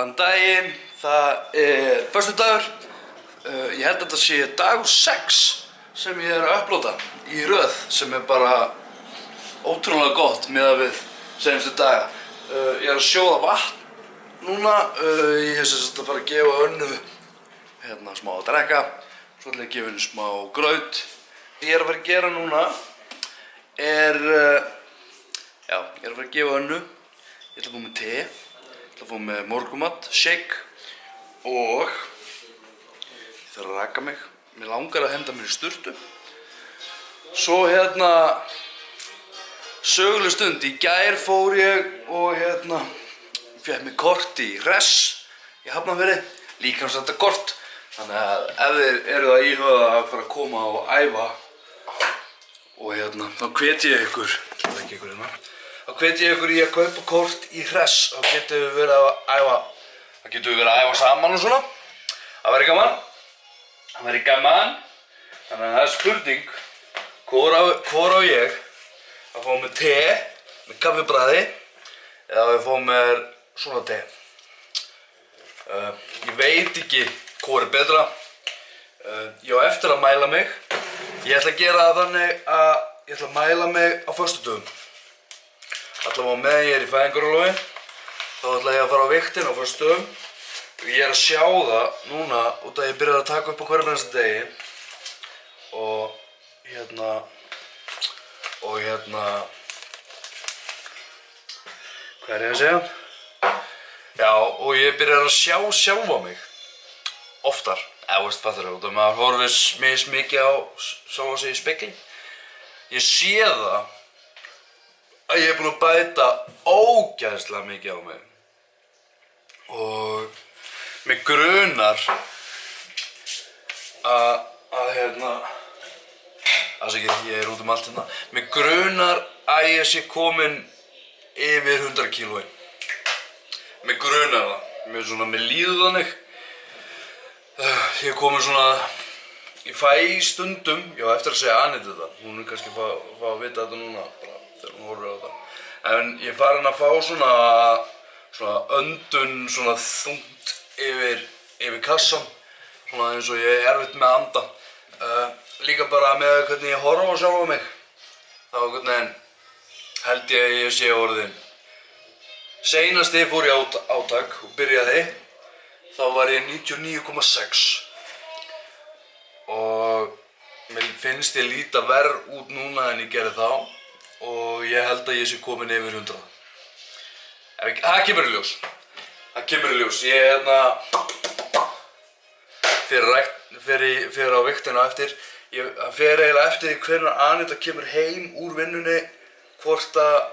Góðan daginn, það föstudagur. Ég held að þetta sé dagur 6 sem ég að upplóta í röð sem bara ótrúlega gott miðað við seinustu daga. Ég að sjóða vatn núna, ég sem sagt að fara að gefa Önnu smá að drekka, svo ætla ég að gefa henni smá graut. Ég að fara að gera núna ég að fara að gefa Önnu, ég ætla að fá með te. Ég ætla að fá með morgumat, shake og ég þarf að raka mig. Mér langar að henda mér í sturtu. Svo söguleg stund. Í gær fór ég og fékk mér kort í Hress í Hafnarfirði. Líkamsræktarkort. Þannig að ef þið eruð að íhuga að fara að koma og æfa og þá hvet ég ykkur, þá hvet ég ykkur í að kaupa kort í Hress. Þá getum við verið að æfa saman og svona. Það væri gaman. Þannig að það er spurning, hvor á ég að fá mér te með kaffibragði eða að ég fá mér svona te. Ég veit ekki hvor er betra. Ég á eftir að mæla mig. Ég ætla að gera það þannig að ég ætla að mæla mig á föstudögum. Allavega meðan ég er í fæðingarorlofi, þá ætla ég að fara á vigtinn á föstudögum. Ég er að sjá það núna út að ég byrjaði að taka upp á hverjum einasta degi og hvað er ég að segja? Já, og ég byrjaði að sjá sjálfa mig oftar, fattar þú, maður horfir mismikið á sjálfa sig í spegli. Ég sé það að ég er búinn að bæta ógeðslega mikið á mig og mig grunar ég er út allt hérna. Mig grunar að ég sé komin yfir 100 kílói. Mig grunar það. Mér líður þannig. Ég er komin svona, ég fæ stundum, ég á eftir að segja Annitu þetta. Hún er kannski fá að vita þetta núna, bara þegar hún horfir á þetta. En ég er farin að fá svona öndun, svona þungt yfir kassan, svona eins og ég er erfitt með að anda. Líka bara með hvernig ég horfa á sjálfa mig. Þá held ég að ég sé orðinn. Seinast ég fór í átak og byrjaði, þá var ég 99,6 og mér finnst ég líta verr út núna en ég gerði þá og ég held að ég sé komin yfir 100. Það kemur í ljós. Ég fer á vigtina eftir. Ég fer eiginlega eftir hvenær Anita kemur heim úr vinnunni, hvort að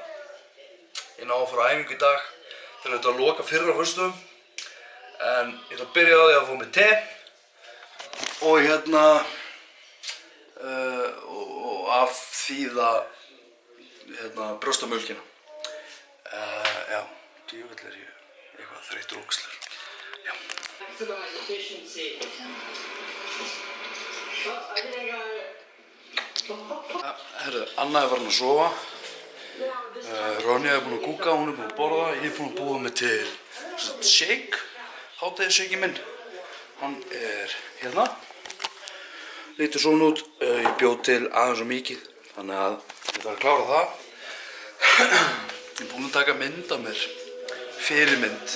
ég ná að fara á æfingu í dag til þetta að loka fyrr á föstudögum. En ég ætla að byrja á því að fá mér te og afþýða brjóstamjólkina. Já, djöfull er ég eitthvað þreyttur og ógeðslegur. Já. Herru, Anna er farin að sofa. Ronja er búin að kúka, hún er búin að borða. Ég er búin að búa mig til shake, hádegisshake minn. Hann er hérna. Lítur svona út. Ég bjóð til aðeins og mikið, þannig að ég þarf að klára það. Ég er búin að taka mynd af mér, fyrirmynd.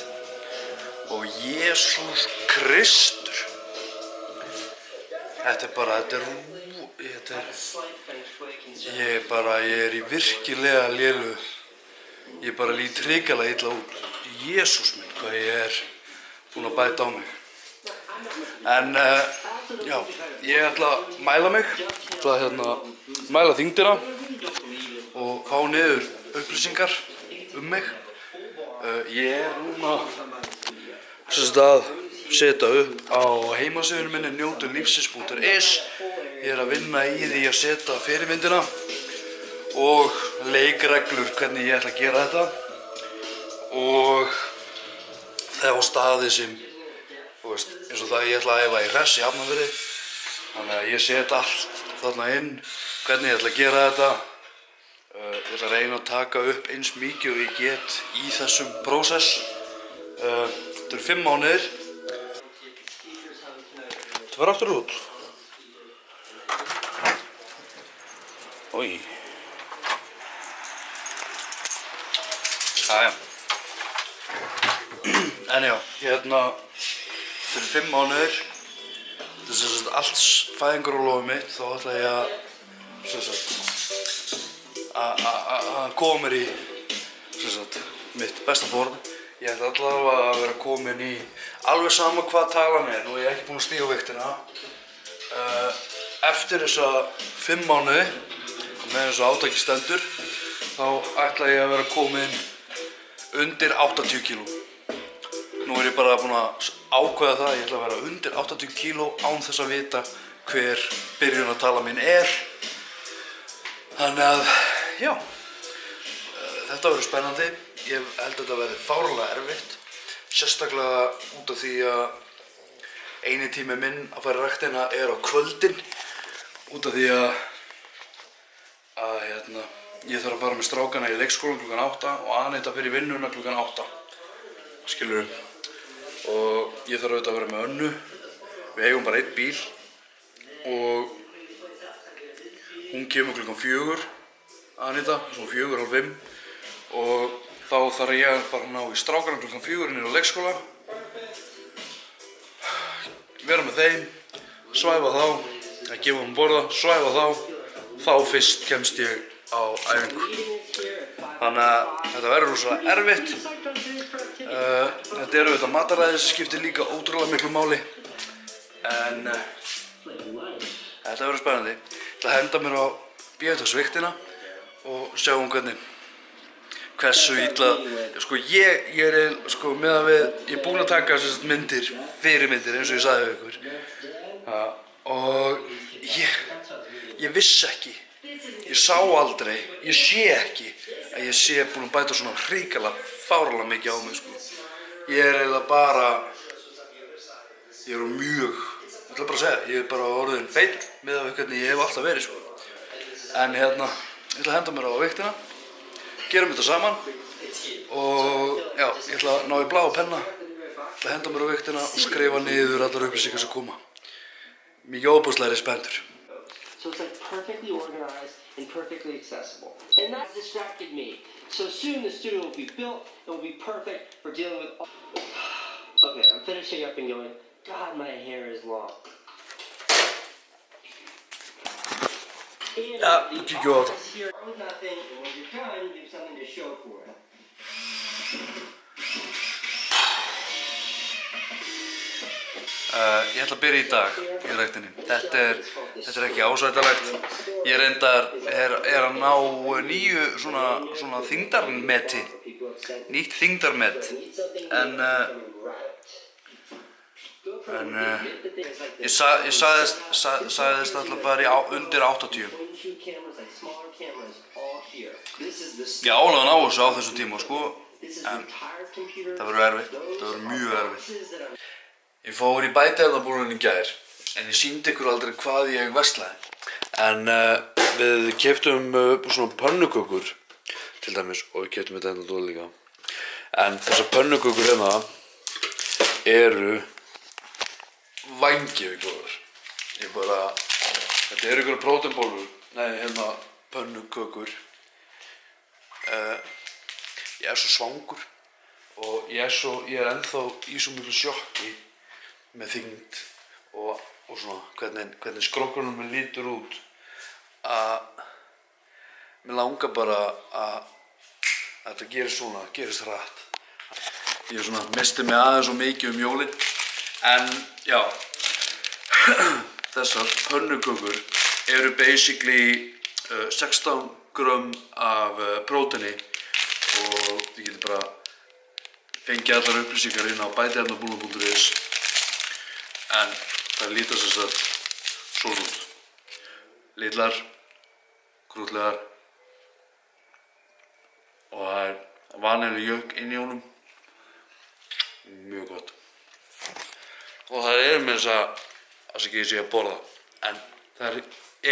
Og Jesús Kristur. Ég er í virkilega lélu. Ég bara lít hrikalega illa út. Jesús minn, hvað ég er búinn að bæta á mig. En já, ég ætla að mæla mig. Ég ætla að mæla þyngdina og fá niður upplýsingar mig. Ég er núna að setja upp á heimasíðunni minni njótulífsins.is. Ég er að vinna í því að setja fyrirmyndina og leikreglur hvernig ég ætla að gera þetta og það á staði sem, eins og það ég ætla að æfa í Hress í Hafnarfirði. Þannig að ég set allt þarna inn, hvernig ég ætla að gera þetta. Ég ætla að reyna að taka upp eins mikið og ég get í þessum prósess. Þetta eru 5 mánuðir. Þetta var aftur út. Oj. Jæja. En já, þetta eru 5 mánuðir. Þetta er sem sagt allt fæðingarorlofið mitt, þá ætla ég að sem sagt að koma mér í sem sagt mitt besta form. Ég ætla allavega að vera komin í alveg sama hvað talan er. Nú er ég ekki búinn að stíga á viktina. Eftir þessa 5 mánuði, með þessu átaki stendur, þá ætla ég að vera komin undir 80 kíló. Nú er ég bara búinn að ákveða það, ég ætla að vera undir 80 kíló án þess að vita hver byrjunartala mín er. Þannig að, já, þetta verður spennandi. Ég held að þetta verði fáránlega erfitt, sérstaklega út af því að eini tími minn að fara í ræktina er á kvöldin, út af því að ég þarf að fara með strákana í leikskólann klukkan 8 og Anita fyrir vinnuna klukkan 8, skilurðu. Og ég þarf auðvitað að vera með Önnu, við eigum bara 1 bíl og hún kemur klukkan 4, Anita, svona 4, hálf 5 og þá þarf ég að fara að ná í strákana klukkan 4 niður á leikskóla, vera með þeim, svæfa þá, að gefa þeim borða, svæfa þá fyrst kemst ég á æfingu. Þannig að þetta verður rosalega erfitt. Þetta eru auðvitað mataræði sem skiptir líka ótrúlega miklu máli. En þetta verður spennandi. Ég ætla að henda mér á bíómyndarsviktina og sjáum hversu illa, sko ég er með að ég er búinn að taka myndir, fyrirmyndir eins og ég sagði við ykkur. Og ég vissi ekki, ég sá aldrei, ég sé ekki að ég sé búinn að bæta svona hrikalega fáránlega mikið á mig, sko. Ég er eiginlega bara, ég er mjög, ég ætla bara að segja, ég er bara orðinn feitur miðað við hvernig ég hef alltaf verið, sko. En ég ætla að henda mér á viktina, gerum þetta saman og já, ég ætla að ná í blá og penna, ætla að henda mér á viktina og skrifa niður allar upplýsingar sem koma. Mikið óbúslega spenntur. So it's like perfectly organized and perfectly accessible. And that distracted me. So soon the studio will be built and will be perfect for dealing with all... Okay, I'm finishing up and going, God, my hair is long. Ja, kíkjum á þetta. Nothing, and when you're done, you have something to show for it. Ég ætla að byrja í dag í ræktinni. Þetta er ekki ásættanlegt. Ég reyndar er að ná nýju svona þyngdarmeti, nýtt þyngdarmet. En ég sagðist alltaf bara undir 80. Ég álaði ná þessu á þessu tíma, sko, en það verður erfitt, það verður mjög erfitt. Ég fór í bætaefnabúlun í gær, en ég sýndi ykkur aldrei hvað ég verslaði. En við keyptum svona pönnukökur, til dæmis, og við keyptum þetta enda líka. En þessar pönnukökur hérna eru vængjavigóður. Þetta eru ykkur próteinbólur, pönnukökur. Ég er svo svangur og ég er ennþá í svo miklu sjokki með þyngd og svona hvernig skrokkurinn minn lítur út að mér langar bara að þetta gerist hratt. Ég svona misti mig aðeins svo mikið jólin, en já, þessar pönnukökur eru basically 16 grömm af próteini og þið getur bara fengið allar upplýsingar inn á bætiefnabúlun.is. En það líta sem sagt svona út. Litlar, krútlegar og það er vaniljujögg inn í honum. Mjög gott. Og það eru með þess að ég sé að borða, en það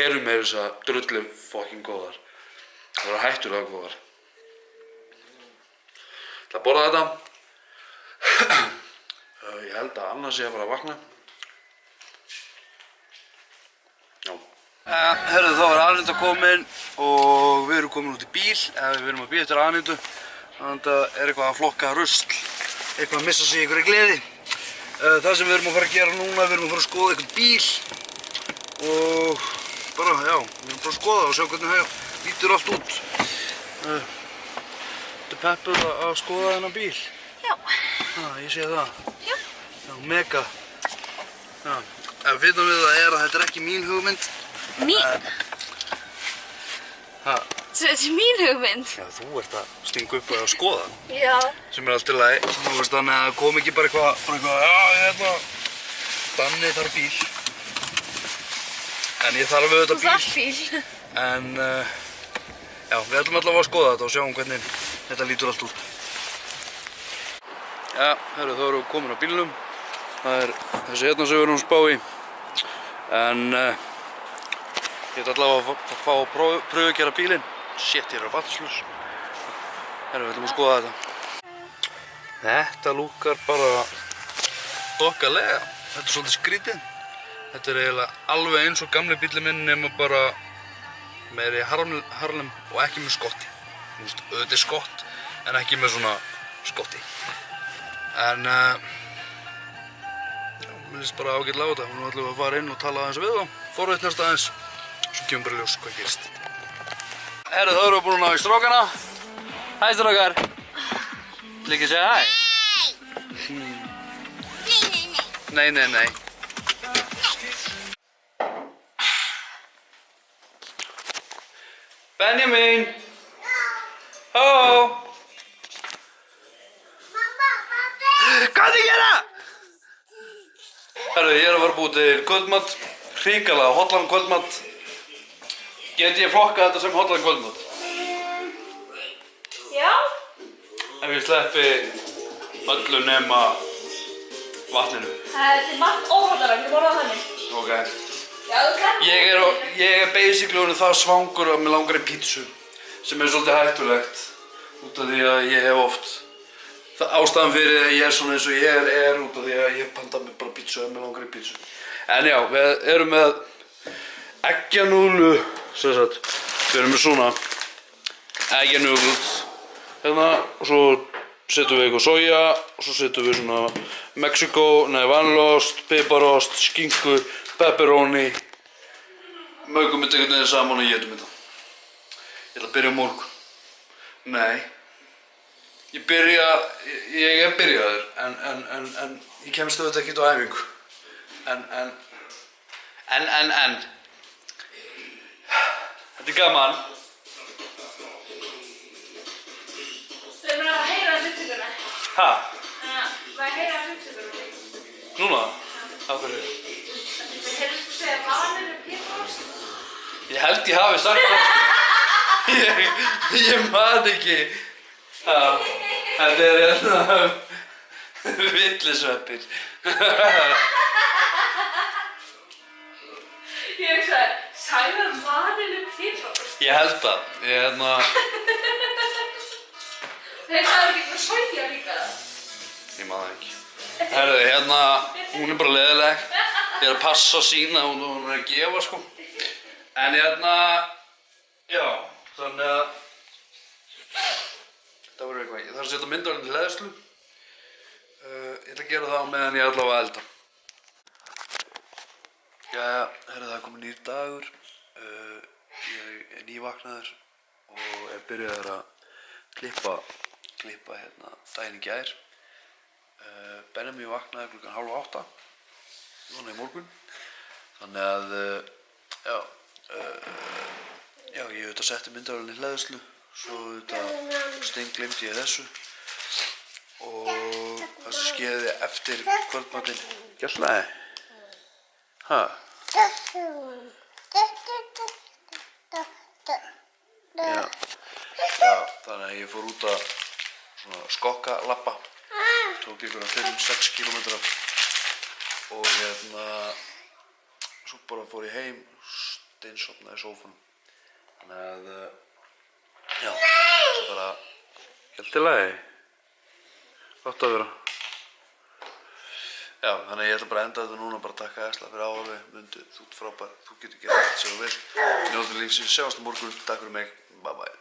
eru með þess að drullu fucking góðar. Það eru hættulega góðar. Það borða þetta. Ég held að annars sé að fara að vakna. Já. Herðu, þá var Aðalhildur komin og við erum komin út í bíl, eða við erum að bíða eftir Aðalhildur. Þannig að það er eitthvað að flokka rusl, eitthvað að missa sig í einhverju gleði. Það sem við erum að fara að gera núna, við erum að fara að skoða einhvern bíl og bara, já, við erum bara að skoða og sjá hvernig það lítur allt út. Þetta er peppur að skoða þennan bíl. Já. Ég sé það. Já. Já, mega. Já. En finna við það er að þetta er ekki mín hugmynd. Mín? Þetta er mín hugmynd. Já, þú ert að stinga upp og að skoða. Já. Sem er allt í lagi. Þú veist þannig að kom ekki bara eitthvað, já, Danni þarf bíl. En ég þarf auðvitað bíl. Þú þarf bíl. En, já, við ætlum allavega að skoða þetta og sjáum hvernig þetta lítur allt út. Já, herru, þá erum við komin á bílnum. Það er þessi hérna sem við erum að spá í. En, ég ætla allavega að fá að pröfu að gera bílinn. Shit, ég er á batterislaus. Herru, við ætlum að skoða þetta. Þetta lúkkar bara dokkalega. Þetta er svolítið skrítið. Þetta er eiginlega alveg eins og gamli bíllinn minn nema bara meiri harlem og ekki með skotti. Þú veist, auðvitað er skott en ekki með svona skotti. En, já, mér líst bara ágætlega á þetta. Nú ætlum við að fara inn og tala aðeins við þá. Forvitnast aðeins, svo kemur bara ljós hvað gerist. Herru, þá erum við búin að ná í strákana. Hæ, strákar. Vil ekki segja hæ? Nei. Nei. Benjamin! Hó! Hvað er þið að gera? Herru, ég er að fara að búa til kvöldmatt. Hrikalega hollan kvöldmatt. Get ég flokkað þetta sem hollan kvöldmatt? Já. Ef ég sleppi öllu nema vatninu. Þetta er margt óhollara, ekki borða þannig. Ok. Já, þú sleppur. Ég er basically orðinn það svangur að mig langar í pítsu. Sem er svolítið hættulegt. Út af því að ég hef oft ástæðan fyrir að ég er svona eins og ég er út af því að ég panta mér bara pítsu ef mig langar í pítsu. En já, við erum með eggjanúðlu, sem sagt. Við erum með svona eggjanúðlu. Hérna, og svo setjum við eitthvað soja og svo setjum við svona vanilost, piparost, skinku, pepperoni. Mögum þetta einhvern veginn saman og étum þetta. Ég ætla að byrja á morgun. Nei. Ég er byrjaður, en ég kemst auðvitað ekkert á æfingu. En. Þetta er gaman. Við erum að heyra hlutsökuna. Ha? Við heyra hlutsökuna. Núna? Af hverju? Við heyrðum þú segja vanillu piparost. Ég held ég hafi sagt það. Ég man ekki. Þetta er hérna villisveppir. Ég hugsaði, sagði það vanillu piparost. Ég held það. Þeir sagði ekki eitthvað soja líka. Ég man það ekki. Herðu, hún er bara leiðileg. Ég er að passa sína og hún er að gefa, sko. En já, þannig að það verður eitthvað. Ég þarf að setja myndavélina til hleðslu. Ég ætla að gera það á meðan ég ætla að elda. Jæja, það er kominn nýr dagur. Ég er nývaknaður og er byrjaður að klippa daginn í gær. Benjamin vaknaði klukkan 7:30 núna í morgun. Þannig að, já, ég auðvitað setti myndavélina í hleðslu. Svo auðvitað steingleymdi ég þessu og það sem skeiði eftir kvöldmatinn. Gjörslaði? Ha? Já, þannig að ég fór út að svona skokkalappa. Tók ykkur 5-6 kílómetra og svo bara fór ég heim og steinsofnaði í sófanum. Þannig að, já, svo bara, helt í lagi. Gott að vera. Já, þannig að ég ætla bara að enda þetta núna, bara takka Esla fyrir áhorfið, Mundi, þú ert frábær, þú getur gert allt sem þú vilt. Njóttu lífsins, sjáumst á morgun, takk fyrir mig, bye bye.